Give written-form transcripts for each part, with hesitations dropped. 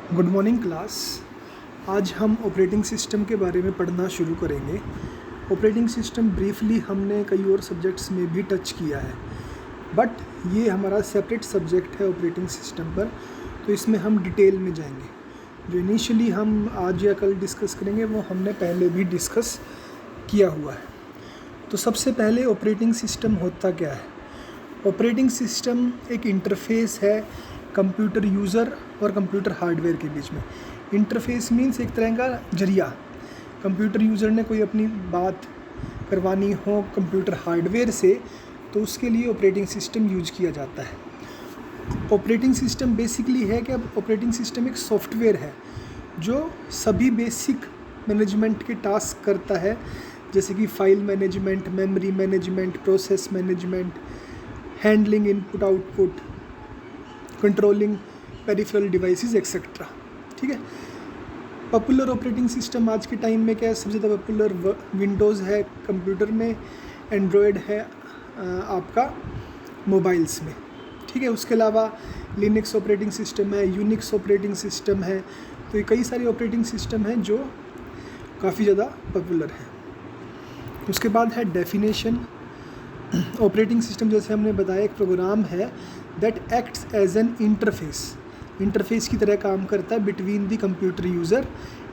Good morning class. आज हम operating system के बारे में पढ़ना शुरू करेंगे। ऑपरेटिंग सिस्टम ब्रीफली हमने कई और सब्जेक्ट्स में भी टच किया है, बट ये हमारा सेपरेट सब्जेक्ट है ऑपरेटिंग सिस्टम पर, तो इसमें हम डिटेल में जाएंगे। जो इनिशियली हम आज या कल डिस्कस करेंगे वो हमने पहले भी डिस्कस किया हुआ है। तो सबसे पहले ऑपरेटिंग सिस्टम होता क्या है? ऑपरेटिंग सिस्टम एक इंटरफेस है कंप्यूटर यूज़र और कंप्यूटर हार्डवेयर के बीच में। इंटरफेस मीन्स एक तरह का जरिया। कंप्यूटर यूज़र ने कोई अपनी बात करवानी हो कंप्यूटर हार्डवेयर से, तो उसके लिए ऑपरेटिंग सिस्टम यूज किया जाता है। ऑपरेटिंग सिस्टम बेसिकली है कि अब ऑपरेटिंग सिस्टम एक सॉफ्टवेयर है जो सभी बेसिक मैनेजमेंट के टास्क करता है, जैसे कि file management, memory management, process management, handling input output, controlling peripheral devices etcetera. ठीक है। पॉपुलर ऑपरेटिंग सिस्टम आज के टाइम में क्या है? सबसे ज़्यादा पॉपुलर विंडोज़ है कंप्यूटर में, एंड्रॉयड है आपका मोबाइल्स में। ठीक है। उसके अलावा लिनक्स ऑपरेटिंग सिस्टम है, यूनिक्स ऑपरेटिंग सिस्टम है। तो ये कई सारे ऑपरेटिंग सिस्टम हैं जो काफ़ी ज़्यादा पॉपुलर हैं। उसके बाद है डेफिनेशन। ऑपरेटिंग सिस्टम जैसे हमने बताया एक प्रोग्राम है that acts as an interface की तरह काम करता है between the computer user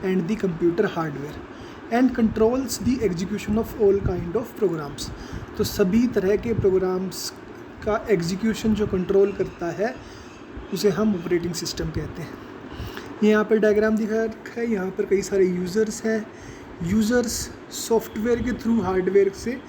and the computer hardware and controls the execution of all kind of programs. तो सभी तरह के प्रोग्राम्स का एग्जीक्यूशन जो कंट्रोल करता है उसे हम ऑपरेटिंग सिस्टम कहते हैं। ये यहाँ पर डायग्राम दिखा रखा है। यहाँ पर कई सारे यूज़र्स हैं। यूज़र्स सॉफ्टवेयर के थ्रू हार्डवेयर से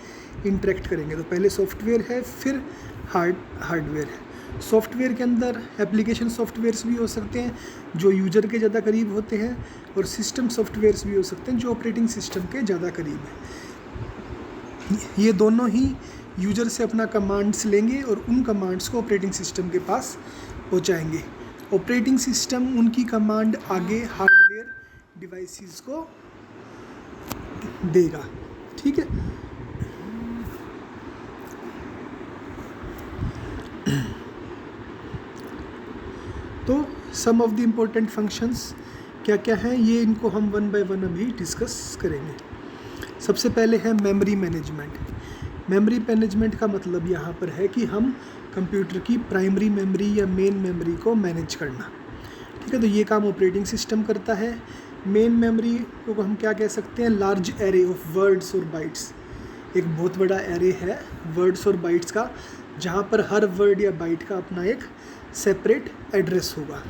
इंटरेक्ट करेंगे। तो पहले सॉफ्टवेयर है, फिर हार्डवेयर है। सॉफ्टवेयर के अंदर एप्लीकेशन सॉफ्टवेयर्स भी हो सकते हैं जो यूजर के ज़्यादा करीब होते हैं, और सिस्टम सॉफ्टवेयर्स भी हो सकते हैं जो ऑपरेटिंग सिस्टम के ज़्यादा करीब हैं। ये दोनों ही यूजर से अपना कमांड्स लेंगे और उन कमांड्स को ऑपरेटिंग सिस्टम के पास पहुंचाएंगे। ऑपरेटिंग सिस्टम उनकी कमांड आगे हार्डवेयर डिवाइसेस को देगा। ठीक है। तो सम ऑफ द इम्पोर्टेंट फंक्शंस क्या क्या हैं, ये इनको हम वन बाय वन अभी डिस्कस करेंगे। सबसे पहले है मेमोरी मैनेजमेंट। मेमोरी मैनेजमेंट का मतलब यहाँ पर है कि हम कंप्यूटर की प्राइमरी मेमोरी या मेन मेमोरी को मैनेज करना। ठीक है। तो ये काम ऑपरेटिंग सिस्टम करता है। मेन मेमोरी को हम क्या कह सकते हैं? लार्ज एरे ऑफ वर्ड्स और बाइट्स। एक बहुत बड़ा एरे है वर्ड्स और बाइट्स का, जहाँ पर हर वर्ड या बाइट का अपना एक सेपरेट एड्रेस होगा।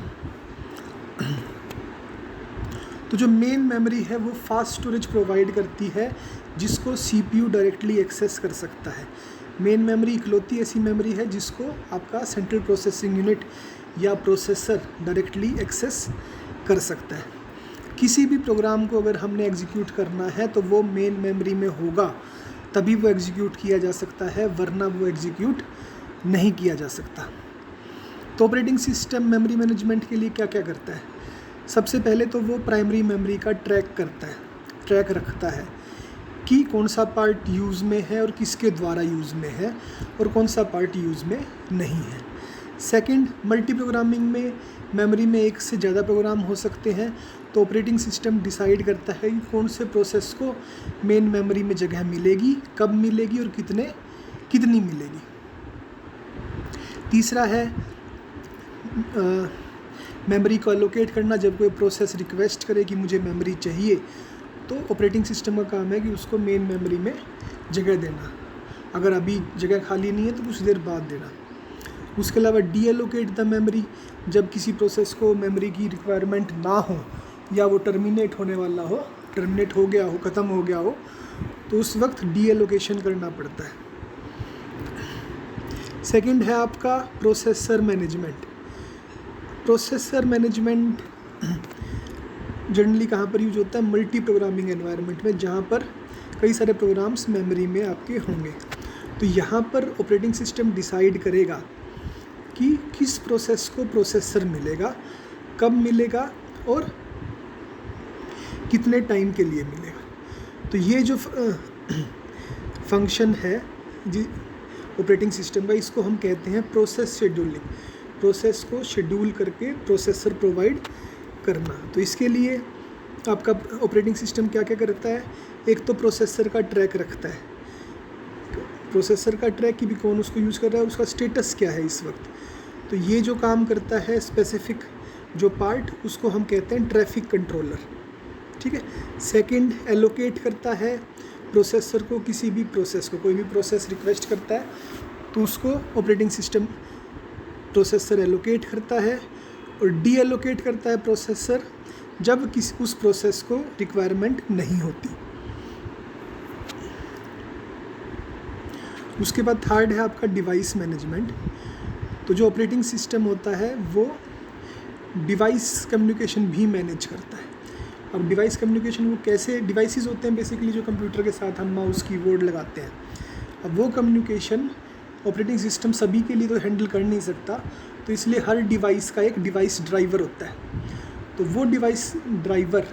तो जो मेन मेमोरी है वो फास्ट स्टोरेज प्रोवाइड करती है जिसको सीपीयू डायरेक्टली एक्सेस कर सकता है। मेन मेमोरी इकलौती ऐसी मेमोरी है जिसको आपका सेंट्रल प्रोसेसिंग यूनिट या प्रोसेसर डायरेक्टली एक्सेस कर सकता है। किसी भी प्रोग्राम को अगर हमने एग्जीक्यूट करना है तो वो मेन मेमोरी में होगा, तभी वो एग्जीक्यूट किया जा सकता है, वरना वो एग्जीक्यूट नहीं किया जा सकता। तो ऑपरेटिंग सिस्टम मेमोरी मैनेजमेंट के लिए क्या क्या करता है? सबसे पहले तो वो प्राइमरी मेमोरी का ट्रैक रखता है कि कौन सा पार्ट यूज़ में है और किसके द्वारा यूज़ में है और कौन सा पार्ट यूज़ में नहीं है। सेकंड, मल्टी प्रोग्रामिंग में मेमोरी में एक से ज़्यादा प्रोग्राम हो सकते हैं, तो ऑपरेटिंग सिस्टम डिसाइड करता है कि कौन से प्रोसेस को मेन मेमोरी में जगह मिलेगी, कब मिलेगी और कितनी मिलेगी। तीसरा है मेमोरी को एलोकेट करना। जब कोई प्रोसेस रिक्वेस्ट करे कि मुझे मेमोरी चाहिए, तो ऑपरेटिंग सिस्टम का काम है कि उसको मेन मेमोरी में जगह देना। अगर अभी जगह खाली नहीं है तो कुछ देर बाद देना। उसके अलावा डी एलोकेट द मेमोरी। जब किसी प्रोसेस को मेमोरी की रिक्वायरमेंट ना हो या वो टर्मिनेट होने वाला हो, टर्मिनेट हो गया हो, ख़त्म हो गया हो, तो उस वक्त डी एलोकेशन करना पड़ता है। सेकंड है आपका processor management. Processor management generally कहाँ पर यूज होता है? मल्टी प्रोग्रामिंग एनवायरनमेंट में, जहाँ पर कई सारे प्रोग्राम्स मेमोरी में आपके होंगे। तो यहाँ पर ऑपरेटिंग सिस्टम डिसाइड करेगा कि किस प्रोसेस को प्रोसेसर मिलेगा, कब मिलेगा और कितने टाइम के लिए मिलेगा। तो ये जो फंक्शन है जी ऑपरेटिंग सिस्टम का, इसको हम कहते हैं प्रोसेस शेड्यूलिंग। प्रोसेस को शेड्यूल करके प्रोसेसर प्रोवाइड करना। तो इसके लिए आपका ऑपरेटिंग सिस्टम क्या क्या करता है, एक तो प्रोसेसर का ट्रैक रखता है, प्रोसेसर का ट्रैक कि भी कौन उसको यूज़ कर रहा है, उसका स्टेटस क्या है इस वक्त। तो ये जो काम करता है स्पेसिफिक जो पार्ट, उसको हम कहते हैं ट्रैफिक कंट्रोलर, ठीक है। सेकंड, एलोकेट करता है प्रोसेसर को, किसी भी प्रोसेस को, कोई भी प्रोसेस रिक्वेस्ट करता है तो उसको ऑपरेटिंग सिस्टम प्रोसेसर एलोकेट करता है, और डी एलोकेट करता है प्रोसेसर जब किसी उस प्रोसेस को रिक्वायरमेंट नहीं होती। उसके बाद थर्ड है आपका डिवाइस मैनेजमेंट। तो जो ऑपरेटिंग सिस्टम होता है वो डिवाइस कम्युनिकेशन भी मैनेज करता है। अब डिवाइस कम्युनिकेशन वो कैसे, डिवाइसेस होते हैं बेसिकली जो कंप्यूटर के साथ हम माउस कीबोर्ड लगाते हैं। अब वो कम्युनिकेशन ऑपरेटिंग सिस्टम सभी के लिए तो हैंडल कर नहीं सकता, तो इसलिए हर डिवाइस का एक डिवाइस ड्राइवर होता है। तो वो डिवाइस ड्राइवर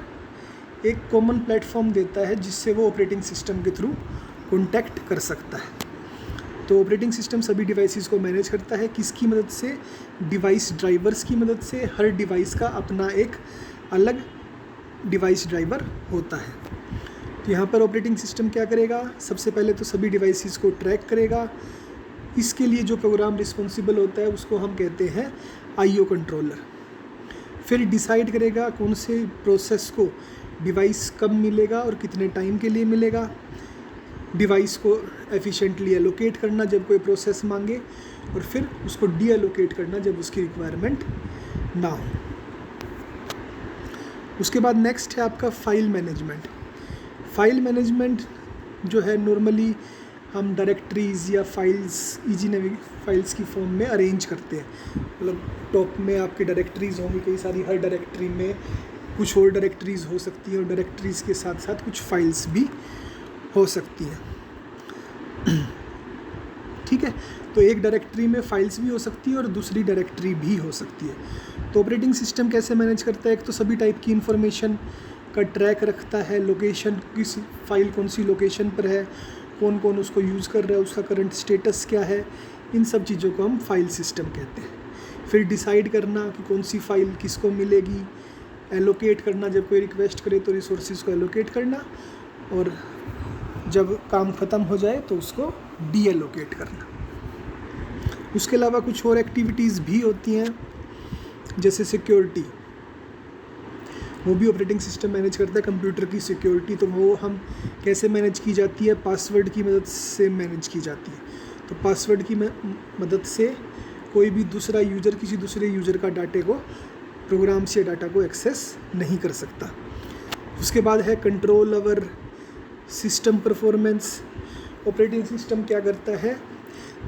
एक कॉमन प्लेटफॉर्म देता है जिससे वो ऑपरेटिंग सिस्टम के थ्रू कॉन्टैक्ट कर सकता है। तो ऑपरेटिंग सिस्टम सभी डिवाइसेस को मैनेज करता है, किसकी मदद से, डिवाइस ड्राइवर्स की मदद से। हर डिवाइस का अपना एक अलग डिवाइस ड्राइवर होता है। तो यहाँ पर ऑपरेटिंग सिस्टम क्या करेगा, सबसे पहले तो सभी डिवाइसेस को ट्रैक करेगा। इसके लिए जो प्रोग्राम रिस्पॉन्सिबल होता है उसको हम कहते हैं आईओ कंट्रोलर। फिर डिसाइड करेगा कौन से प्रोसेस को डिवाइस कब मिलेगा और कितने टाइम के लिए मिलेगा। डिवाइस को एफिशिएंटली एलोकेट करना जब कोई प्रोसेस मांगे, और फिर उसको डी एलोकेट करना जब उसकी रिक्वायरमेंट ना हो। उसके बाद नेक्स्ट है आपका फाइल मैनेजमेंट। फाइल मैनेजमेंट जो है नॉर्मली हम डायरेक्टरीज़ या फाइल्स ईजी फाइल्स की फॉर्म में अरेंज करते हैं। मतलब टॉप में आपकी डायरेक्टरीज़ होंगी कई सारी, हर डायरेक्टरी में कुछ और डायरेक्टरीज़ हो सकती हैं और डायरेक्टरीज़ के साथ साथ कुछ फाइल्स भी हो सकती हैं, ठीक है। तो एक डायरेक्टरी में फाइल्स भी हो सकती है और दूसरी डायरेक्टरी भी हो सकती है। तो ऑपरेटिंग सिस्टम कैसे मैनेज करता है, एक तो सभी टाइप की इन्फॉर्मेशन का ट्रैक रखता है, लोकेशन, किस फाइल कौन सी लोकेशन पर है, कौन कौन उसको यूज़ कर रहा है, उसका करंट स्टेटस क्या है, इन सब चीज़ों को हम फाइल सिस्टम कहते हैं। फिर डिसाइड करना कि कौन सी फाइल किसको मिलेगी, एलोकेट करना, जब कोई रिक्वेस्ट करे तो रिसोर्सेज को एलोकेट करना, और जब काम ख़त्म हो जाए तो उसको डी एलोकेट करना। उसके अलावा कुछ और एक्टिविटीज़ भी होती हैं जैसे सिक्योरिटी, वो भी ऑपरेटिंग सिस्टम मैनेज करता है कंप्यूटर की सिक्योरिटी। तो वो हम कैसे मैनेज की जाती है, पासवर्ड की मदद से मैनेज की जाती है। तो पासवर्ड की मदद से कोई भी दूसरा यूज़र किसी दूसरे यूज़र का डाटे को, प्रोग्राम से डाटा को एक्सेस नहीं कर सकता। उसके बाद है control over system performance. Operating system क्या करता है,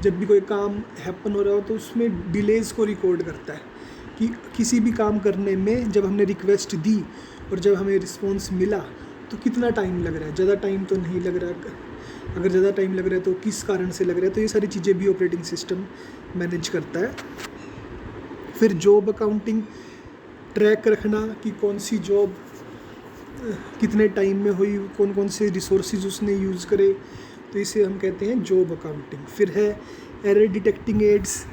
जब भी कोई काम हैपन हो रहा हो तो उसमें डिलेज़ को रिकॉर्ड करता है कि किसी भी काम करने में जब हमने रिक्वेस्ट दी और जब हमें रिस्पॉन्स मिला तो कितना टाइम लग रहा है, ज़्यादा टाइम तो नहीं लग रहा, अगर ज़्यादा टाइम लग रहा है तो किस कारण से लग रहा है। तो ये सारी चीज़ें भी ऑपरेटिंग सिस्टम मैनेज करता है। फिर जॉब अकाउंटिंग, ट्रैक रखना कि कौन सी जॉब कितने टाइम में हुई, कौन कौन से रिसोर्सेज उसने यूज़ करे, तो इसे हम कहते हैं जॉब अकाउंटिंग। फिर है error detecting aids.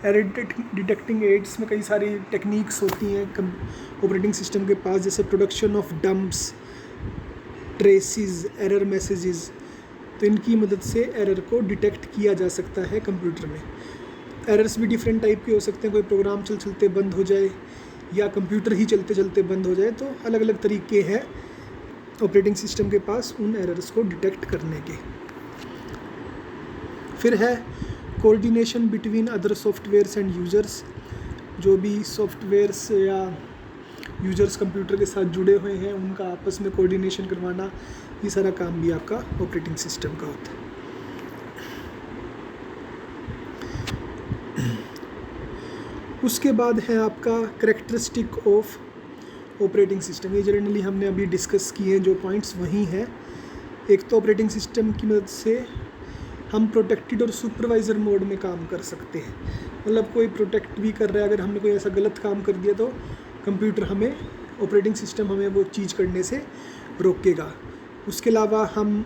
Error detecting aids में कई सारी टेक्निक्स होती हैं ऑपरेटिंग सिस्टम के पास, जैसे production of dumps, traces, error messages. तो इनकी मदद से एरर को डिटेक्ट किया जा सकता है कंप्यूटर में। एरर्स भी डिफरेंट टाइप के हो सकते हैं, कोई प्रोग्राम चलते बंद हो जाए या कंप्यूटर ही चलते चलते बंद हो जाए, तो अलग अलग तरीके हैं ऑपरेटिंग सिस्टम के पास उन एरर्स को डिटेक्ट करने के। फिर है coordination between other softwares end users. जो भी सॉफ्टवेयर्स या यूज़र्स कंप्यूटर के साथ जुड़े हुए हैं उनका आपस में कोऑर्डिनेशन करवाना, ये सारा काम भी आपका ऑपरेटिंग सिस्टम का होता है। उसके बाद है आपका कैरेक्टरिस्टिक ऑफ ऑपरेटिंग सिस्टम। ये जनरली हमने अभी डिस्कस किए हैं जो पॉइंट्स वही हैं। एक तो ऑपरेटिंग सिस्टम की मदद से हम प्रोटेक्टेड और सुपरवाइज़र मोड में काम कर सकते हैं। मतलब कोई प्रोटेक्ट भी कर रहा है, अगर हमने कोई ऐसा गलत काम कर दिया तो कंप्यूटर हमें, ऑपरेटिंग सिस्टम हमें वो चीज़ करने से रोकेगा। उसके अलावा हम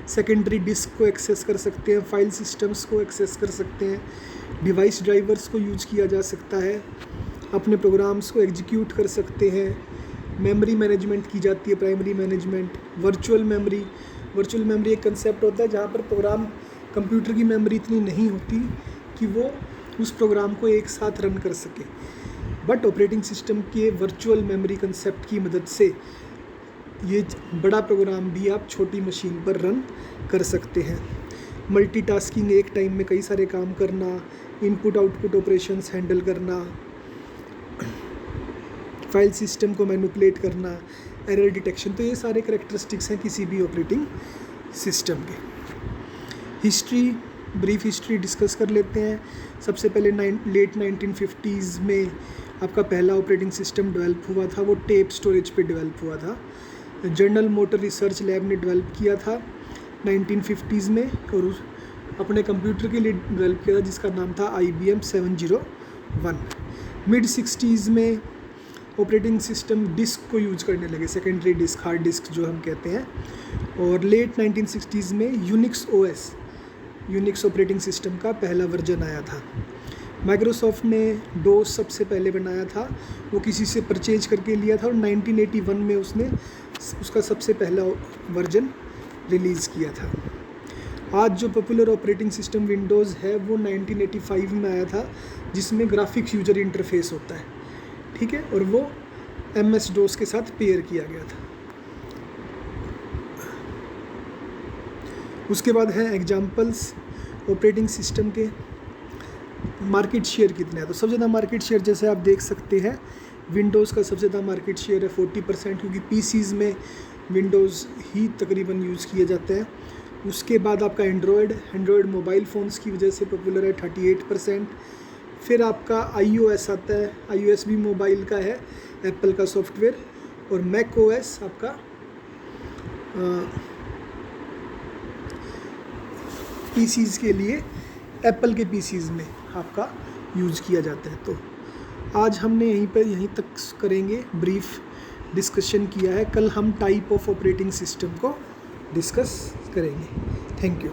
सेकेंडरी डिस्क को एक्सेस कर सकते हैं, फाइल सिस्टम्स को एक्सेस कर सकते हैं, डिवाइस ड्राइवर्स को यूज किया जा सकता है, अपने प्रोग्राम्स को एग्जीक्यूट कर सकते हैं। मेमोरी मैनेजमेंट की जाती है, प्राइमरी मैनेजमेंट। वर्चुअल मेमोरी एक कंसेप्ट होता है जहाँ पर प्रोग्राम कंप्यूटर की मेमोरी इतनी नहीं होती कि वो उस प्रोग्राम को एक साथ रन कर सके, बट ऑपरेटिंग सिस्टम के वर्चुअल मेमोरी कंसेप्ट की मदद से ये बड़ा प्रोग्राम भी आप छोटी मशीन पर रन कर सकते हैं। मल्टीटास्किंग, एक टाइम में कई सारे काम करना, इनपुट आउटपुट ऑपरेशंस हैंडल करना, फाइल सिस्टम को मैनिपुलेट करना, एरर डिटेक्शन, तो ये सारे कैरेक्टरिस्टिक्स हैं किसी भी ऑपरेटिंग सिस्टम के। हिस्ट्री, ब्रीफ हिस्ट्री डिस्कस कर लेते हैं। सबसे पहले लेट 1950s में आपका पहला ऑपरेटिंग सिस्टम डेवलप हुआ था, वो टेप स्टोरेज पे डेवलप हुआ था। जनरल मोटर रिसर्च लैब ने डेवलप किया था 1950s में, और उस अपने कंप्यूटर के लिए डेवलप किया था जिसका नाम था IBM 701। मिड 60s में ऑपरेटिंग सिस्टम डिस्क को यूज करने लगे, सेकेंडरी डिस्क, हार्ड डिस्क जो हम कहते हैं। और लेट 1960s में यूनिक्स ऑपरेटिंग सिस्टम का पहला वर्जन आया था। माइक्रोसॉफ्ट ने डोस सबसे पहले बनाया था, वो किसी से परचेज करके लिया था और 1981 में उसने उसका सबसे पहला वर्जन रिलीज़ किया था। आज जो पॉपुलर ऑपरेटिंग सिस्टम विंडोज़ है वो 1985 में आया था, जिसमें ग्राफिक्स यूजर इंटरफेस होता है, ठीक है, और वो MS DOS के साथ पेयर किया गया था। उसके बाद है एग्जाम्पल्स ऑपरेटिंग सिस्टम के। मार्केट शेयर कितना है, तो सबसे ज़्यादा मार्केट शेयर जैसे आप देख सकते हैं विंडोज़ का सबसे ज़्यादा मार्केट शेयर है 40%, क्योंकि PCs में विंडोज़ ही तकरीबन यूज़ किए जाते हैं। उसके बाद आपका एंड्रॉयड मोबाइल फ़ोन्स की वजह से पॉपुलर है 38%। फिर आपका iOS आता है, iOS भी मोबाइल का है, एप्पल का सॉफ्टवेयर। और macOS आपका PCs के लिए एप्पल के PCs में आपका यूज़ किया जाता है। तो आज हमने यहीं तक करेंगे, ब्रीफ डिस्कशन किया है। कल हम टाइप ऑफ ऑपरेटिंग सिस्टम को डिस्कस करेंगे। Thank you.